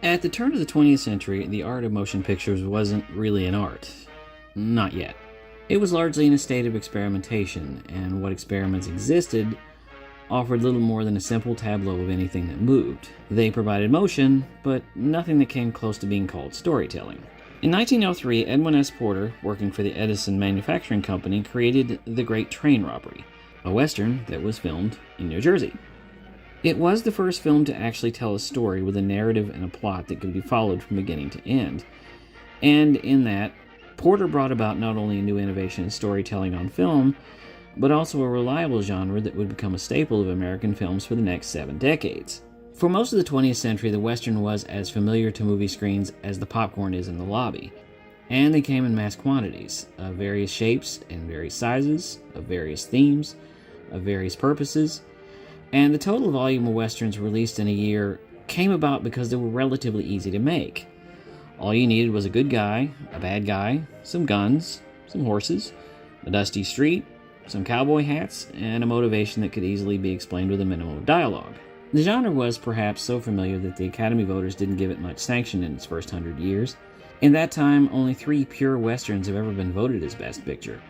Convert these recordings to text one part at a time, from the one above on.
At the turn of the 20th century, the art of motion pictures wasn't really an art. Not yet. It was largely in a state of experimentation, and what experiments existed offered little more than a simple tableau of anything that moved. They provided motion, but nothing that came close to being called storytelling. In 1903, Edwin S. Porter, working for the Edison Manufacturing Company, created The Great Train Robbery, a Western that was filmed in New Jersey. It was the first film to actually tell a story with a narrative and a plot that could be followed from beginning to end. And in that, Porter brought about not only a new innovation in storytelling on film, but also a reliable genre that would become a staple of American films for the next 7 decades. For most of the 20th century, the Western was as familiar to movie screens as the popcorn is in the lobby. And they came in mass quantities, of various shapes and various sizes, of various themes, of various purposes. And the total volume of Westerns released in a year came about because they were relatively easy to make. All you needed was a good guy, a bad guy, some guns, some horses, a dusty street, some cowboy hats, and a motivation that could easily be explained with a minimum of dialogue. The genre was perhaps so familiar that the Academy voters didn't give it much sanction in its first 100 years. In that time, only 3 pure Westerns have ever been voted as Best Picture.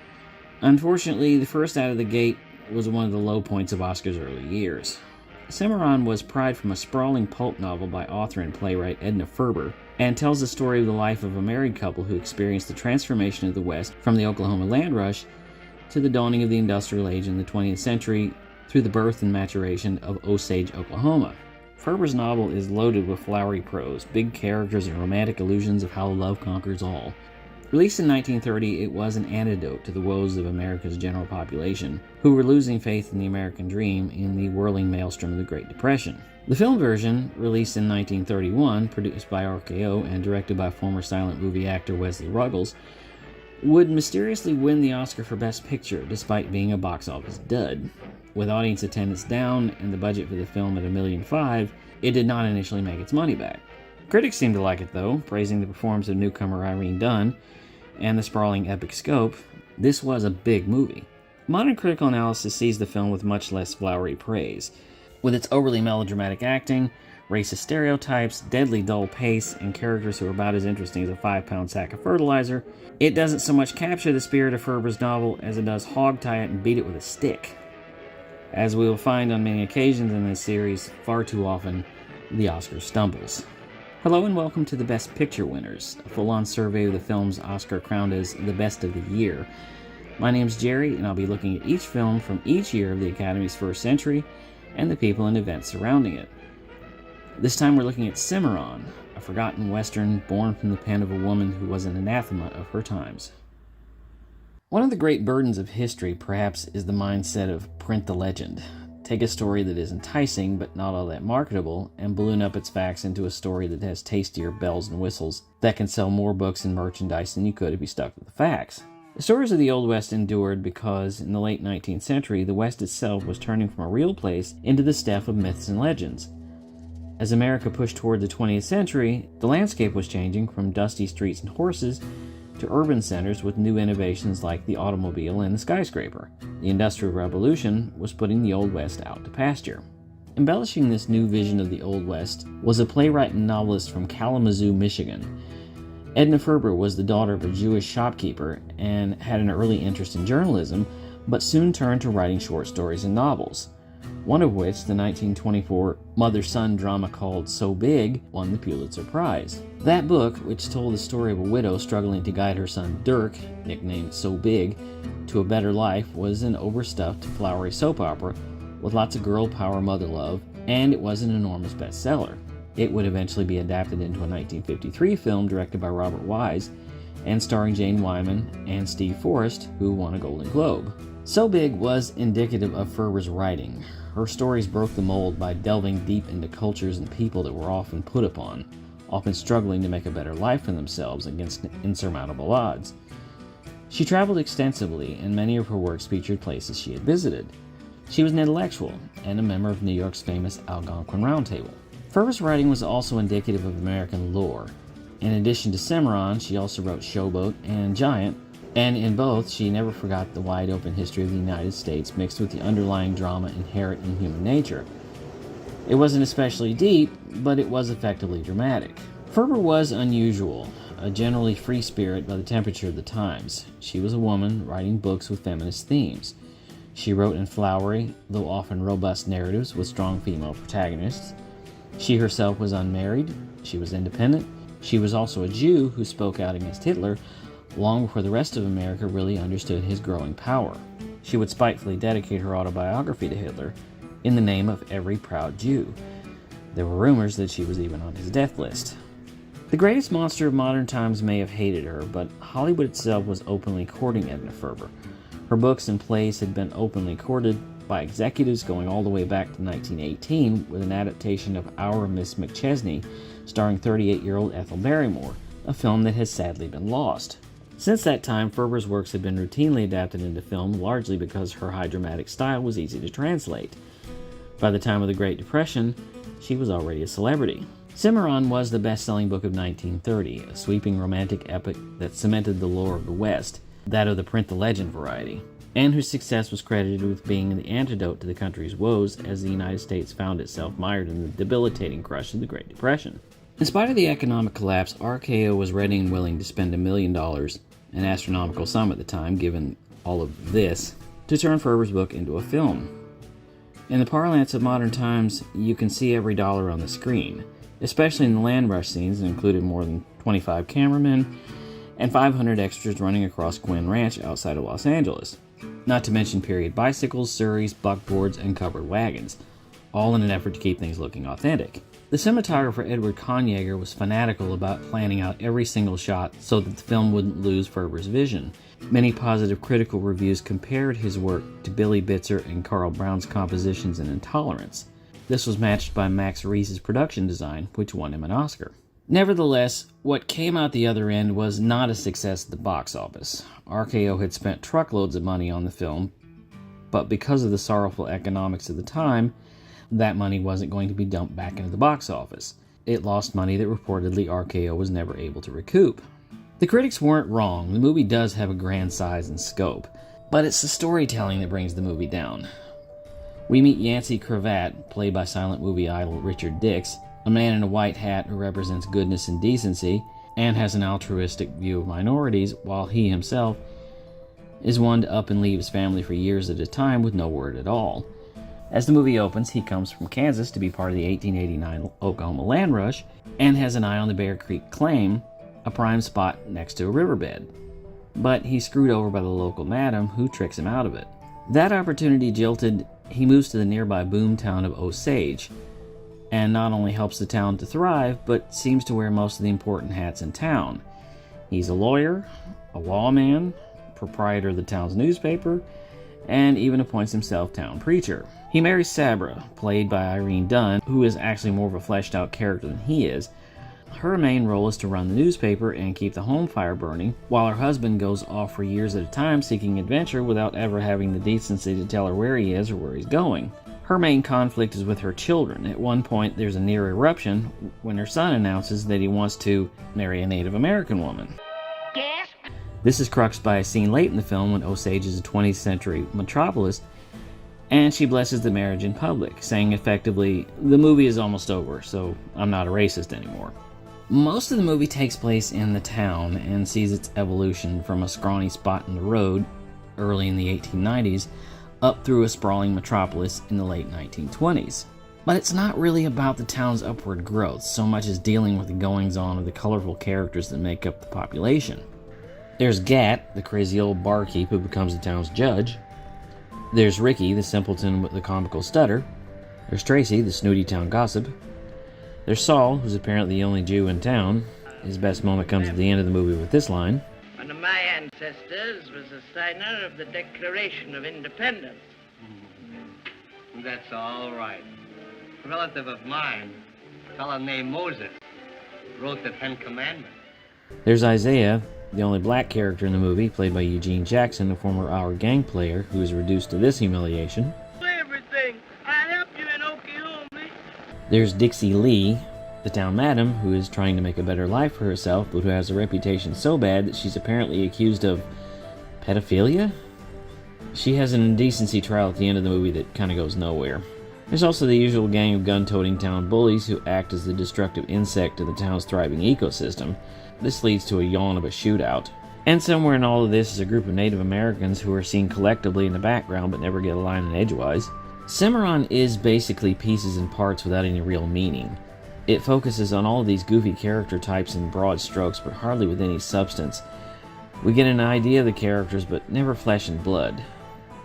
Unfortunately, the first out of the gate was one of the low points of Oscar's early years. Cimarron was pried from a sprawling pulp novel by author and playwright Edna Ferber, and tells the story of the life of a married couple who experienced the transformation of the West from the Oklahoma land rush to the dawning of the industrial age in the 20th century through the birth and maturation of Osage, Oklahoma. Ferber's novel is loaded with flowery prose, big characters, and romantic illusions of how love conquers all. Released in 1930, it was an antidote to the woes of America's general population, who were losing faith in the American dream in the whirling maelstrom of the Great Depression. The film version, released in 1931, produced by RKO and directed by former silent movie actor Wesley Ruggles, would mysteriously win the Oscar for Best Picture despite being a box office dud. With audience attendance down and the budget for the film at $1.5 million, it did not initially make its money back. Critics seemed to like it though, praising the performance of newcomer Irene Dunne and the sprawling epic scope. This was a big movie. Modern critical analysis sees the film with much less flowery praise. With its overly melodramatic acting, racist stereotypes, deadly dull pace, and characters who are about as interesting as a 5-pound sack of fertilizer, it doesn't so much capture the spirit of Ferber's novel as it does hog-tie it and beat it with a stick. As we will find on many occasions in this series, far too often, the Oscar stumbles. Hello and welcome to the Best Picture winners, a full-on survey of the films Oscar crowned as the best of the year. My name's Jerry, and I'll be looking at each film from each year of the Academy's first century and the people and events surrounding it. This time we're looking at Cimarron, a forgotten Western born from the pen of a woman who was an anathema of her times. One of the great burdens of history, perhaps, is the mindset of print the legend. Take a story that is enticing but not all that marketable and balloon up its facts into a story that has tastier bells and whistles that can sell more books and merchandise than you could if you stuck with the facts. The stories of the Old West endured because, in the late 19th century, the West itself was turning from a real place into the stuff of myths and legends. As America pushed toward the 20th century, the landscape was changing from dusty streets and horses to urban centers with new innovations like the automobile and the skyscraper. The Industrial Revolution was putting the Old West out to pasture. Embellishing this new vision of the Old West was a playwright and novelist from Kalamazoo, Michigan. Edna Ferber was the daughter of a Jewish shopkeeper and had an early interest in journalism, but soon turned to writing short stories and novels, one of which, the 1924 mother-son drama called So Big, won the Pulitzer Prize. That book, which told the story of a widow struggling to guide her son Dirk, nicknamed So Big, to a better life, was an overstuffed, flowery soap opera with lots of girl power mother love, and it was an enormous bestseller. It would eventually be adapted into a 1953 film directed by Robert Wise and starring Jane Wyman and Steve Forrest, who won a Golden Globe. So Big was indicative of Ferber's writing. Her stories broke the mold by delving deep into cultures and people that were often put upon, often struggling to make a better life for themselves against insurmountable odds. She traveled extensively, and many of her works featured places she had visited. She was an intellectual and a member of New York's famous Algonquin Round Table. Ferber's writing was also indicative of American lore. In addition to Cimarron, she also wrote Showboat and Giant, and in both, she never forgot the wide-open history of the United States mixed with the underlying drama inherent in human nature. It wasn't especially deep, but it was effectively dramatic. Ferber was unusual, a generally free spirit by the temperature of the times. She was a woman writing books with feminist themes. She wrote in flowery, though often robust narratives with strong female protagonists. She herself was unmarried. She was independent. She was also a Jew who spoke out against Hitler long before the rest of America really understood his growing power. She would spitefully dedicate her autobiography to Hitler in the name of every proud Jew. There were rumors that she was even on his death list. The greatest monster of modern times may have hated her, but Hollywood itself was openly courting Edna Ferber. Her books and plays had been openly courted by executives going all the way back to 1918 with an adaptation of Our Miss McChesney starring 38-year-old Ethel Barrymore, a film that has sadly been lost. Since that time, Ferber's works have been routinely adapted into film largely because her high dramatic style was easy to translate. By the time of the Great Depression, she was already a celebrity. Cimarron was the best-selling book of 1930, a sweeping romantic epic that cemented the lore of the West, that of the print-the-legend variety, and whose success was credited with being the antidote to the country's woes as the United States found itself mired in the debilitating crush of the Great Depression. In spite of the economic collapse, RKO was ready and willing to spend $1 million, an astronomical sum at the time given all of this, to turn Ferber's book into a film. In the parlance of modern times, you can see every dollar on the screen, especially in the land rush scenes that included more than 25 cameramen and 500 extras running across Quinn Ranch outside of Los Angeles, not to mention period bicycles, surreys, buckboards, and covered wagons, all in an effort to keep things looking authentic. The cinematographer Edward Conyeager was fanatical about planning out every single shot so that the film wouldn't lose Ferber's vision. Many positive critical reviews compared his work to Billy Bitzer and Carl Brown's compositions in Intolerance. This was matched by Max Reese's production design, which won him an Oscar. Nevertheless, what came out the other end was not a success at the box office. RKO had spent truckloads of money on the film, but because of the sorrowful economics of the time, that money wasn't going to be dumped back into the box office. It lost money that reportedly RKO was never able to recoup. The critics weren't wrong. The movie does have a grand size and scope, but it's the storytelling that brings the movie down. We meet Yancey Cravat, played by silent movie idol Richard Dix, a man in a white hat who represents goodness and decency and has an altruistic view of minorities, while he himself is one to up and leave his family for years at a time with no word at all. As the movie opens, he comes from Kansas to be part of the 1889 Oklahoma land rush and has an eye on the Bear Creek claim, a prime spot next to a riverbed. But he's screwed over by the local madam who tricks him out of it. That opportunity jilted, he moves to the nearby boom town of Osage, and not only helps the town to thrive, but seems to wear most of the important hats in town. He's a lawyer, a lawman, proprietor of the town's newspaper, and even appoints himself town preacher. He marries Sabra, played by Irene Dunn, who is actually more of a fleshed out character than he is. Her main role is to run the newspaper and keep the home fire burning, while her husband goes off for years at a time seeking adventure without ever having the decency to tell her where he is or where he's going. Her main conflict is with her children. At one point, there's a near eruption when her son announces that he wants to marry a Native American woman. Yes? This is cruxed by a scene late in the film when Osage is a 20th century metropolis, and she blesses the marriage in public, saying effectively, "The movie is almost over, so I'm not a racist anymore." Most of the movie takes place in the town and sees its evolution from a scrawny spot in the road early in the 1890s up through a sprawling metropolis in the late 1920s. But it's not really about the town's upward growth so much as dealing with the goings-on of the colorful characters that make up the population. There's Gat, the crazy old barkeep who becomes the town's judge. There's Ricky, the simpleton with the comical stutter. There's Tracy, the snooty town gossip. There's Saul, who's apparently the only Jew in town. His best moment comes at the end of the movie with this line. One of my ancestors was a signer of the Declaration of Independence. That's all right. A relative of mine, a fellow named Moses, wrote the Ten Commandments. There's Isaiah, the only black character in the movie, played by Eugene Jackson, a former Our Gang player, who is reduced to this humiliation. Everything. I helped you in Oklahoma. There's Dixie Lee, the town madam, who is trying to make a better life for herself, but who has a reputation so bad that she's apparently accused of pedophilia? She has an indecency trial at the end of the movie that kind of goes nowhere. There's also the usual gang of gun-toting town bullies who act as the destructive insect to the town's thriving ecosystem. This leads to a yawn of a shootout. And somewhere in all of this is a group of Native Americans who are seen collectively in the background but never get a line in edgewise. Cimarron is basically pieces and parts without any real meaning. It focuses on all of these goofy character types in broad strokes but hardly with any substance. We get an idea of the characters but never flesh and blood.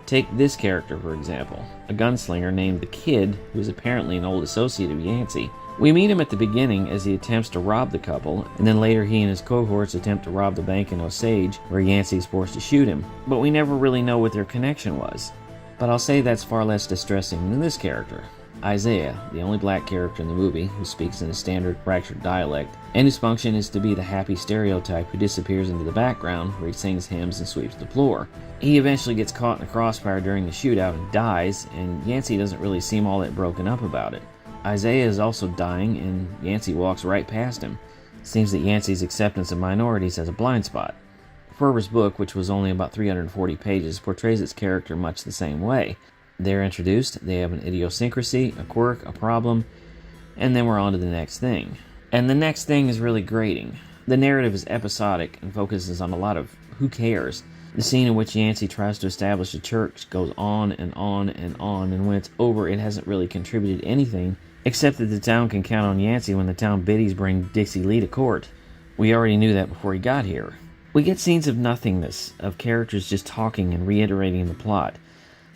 Take this character, for example, a gunslinger named the Kid, who is apparently an old associate of Yancey. We meet him at the beginning as he attempts to rob the couple, and then later he and his cohorts attempt to rob the bank in Osage, where Yancey is forced to shoot him. But we never really know what their connection was. But I'll say that's far less distressing than this character, Isaiah, the only black character in the movie, who speaks in a standard fractured dialect, and whose function is to be the happy stereotype who disappears into the background where he sings hymns and sweeps the floor. He eventually gets caught in a crossfire during the shootout and dies, and Yancey doesn't really seem all that broken up about it. Isaiah is also dying, and Yancey walks right past him. It seems that Yancey's acceptance of minorities has a blind spot. Ferber's book, which was only about 340 pages, portrays its character much the same way. They're introduced, they have an idiosyncrasy, a quirk, a problem, and then we're on to the next thing. And the next thing is really grating. The narrative is episodic and focuses on a lot of who cares. The scene in which Yancey tries to establish a church goes on and on and on, and when it's over, it hasn't really contributed anything, except that the town can count on Yancey when the town biddies bring Dixie Lee to court. We already knew that before he got here. We get scenes of nothingness, of characters just talking and reiterating the plot.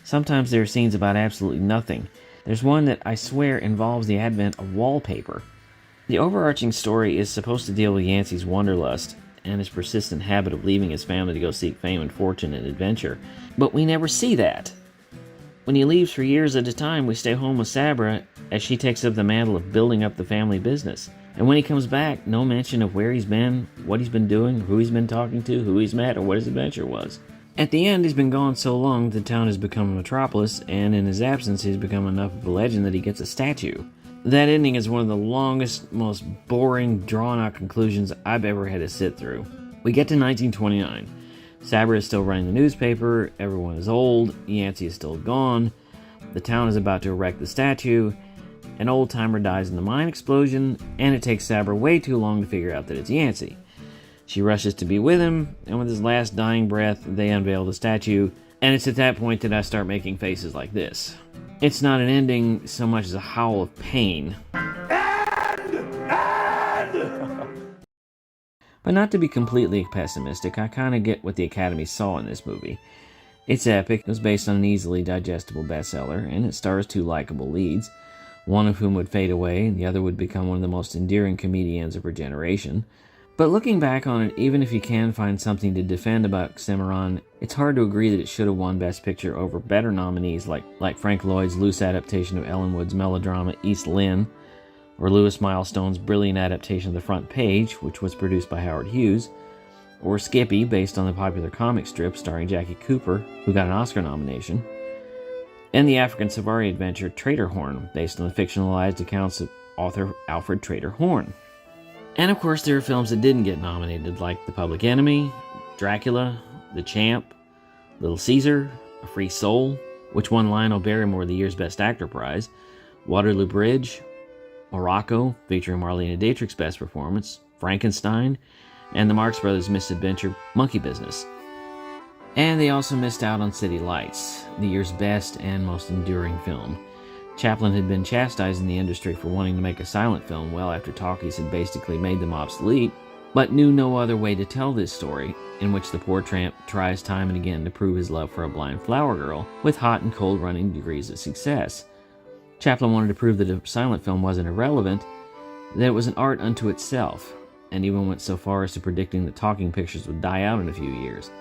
Sometimes there are scenes about absolutely nothing. There's one that I swear involves the advent of wallpaper. The overarching story is supposed to deal with Yancey's wanderlust and his persistent habit of leaving his family to go seek fame and fortune and adventure. But we never see that. When he leaves for years at a time, we stay home with Sabra as she takes up the mantle of building up the family business. And when he comes back, no mention of where he's been, what he's been doing, who he's been talking to, who he's met, or what his adventure was. At the end, he's been gone so long the town has become a metropolis, and in his absence he's become enough of a legend that he gets a statue. That ending is one of the longest, most boring, drawn-out conclusions I've ever had to sit through. We get to 1929. Sabra is still running the newspaper, everyone is old, Yancey is still gone, the town is about to erect the statue, an old-timer dies in the mine explosion, and it takes Sabra way too long to figure out that it's Yancey. She rushes to be with him, and with his last dying breath, they unveil the statue, and it's at that point that I start making faces like this. It's not an ending so much as a howl of pain. But not to be completely pessimistic, I kind of get what the Academy saw in this movie. It's epic, it was based on an easily digestible bestseller, and it stars two likable leads, one of whom would fade away, and the other would become one of the most endearing comedians of her generation. But looking back on it, even if you can find something to defend about Cimarron, it's hard to agree that it should have won Best Picture over better nominees like Frank Lloyd's loose adaptation of Ellen Wood's melodrama East Lynne, or Louis Milestone's brilliant adaptation of The Front Page, which was produced by Howard Hughes, or Skippy, based on the popular comic strip starring Jackie Cooper, who got an Oscar nomination, and the African safari adventure Trader Horn, based on the fictionalized accounts of author Alfred Trader Horn. And of course there are films that didn't get nominated, like The Public Enemy, Dracula, The Champ, Little Caesar, A Free Soul, which won Lionel Barrymore the year's Best Actor prize, Waterloo Bridge, Morocco, featuring Marlene Dietrich's best performance, Frankenstein, and the Marx Brothers' misadventure Monkey Business. And they also missed out on City Lights, the year's best and most enduring film. Chaplin had been chastising the industry for wanting to make a silent film well after talkies had basically made them obsolete, but knew no other way to tell this story, in which the poor tramp tries time and again to prove his love for a blind flower girl with hot and cold running degrees of success. Chaplin wanted to prove that a silent film wasn't irrelevant, that it was an art unto itself, and even went so far as to predicting that talking pictures would die out in a few years.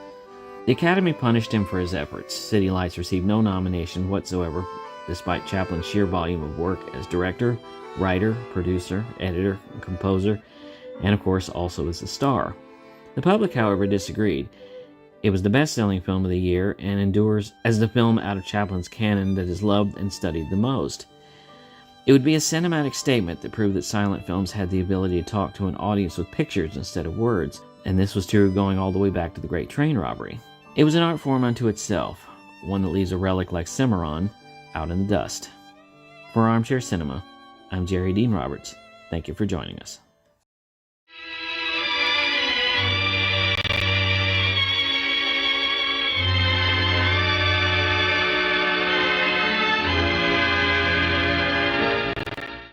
The Academy punished him for his efforts. City Lights received no nomination whatsoever, despite Chaplin's sheer volume of work as director, writer, producer, editor, and composer, and of course also as the star. The public, however, disagreed. It was the best-selling film of the year and endures as the film out of Chaplin's canon that is loved and studied the most. It would be a cinematic statement that proved that silent films had the ability to talk to an audience with pictures instead of words, and this was true going all the way back to The Great Train Robbery. It was an art form unto itself, one that leaves a relic like Cimarron out in the dust. For Armchair Cinema, I'm Jerry Dean Roberts. Thank you for joining us.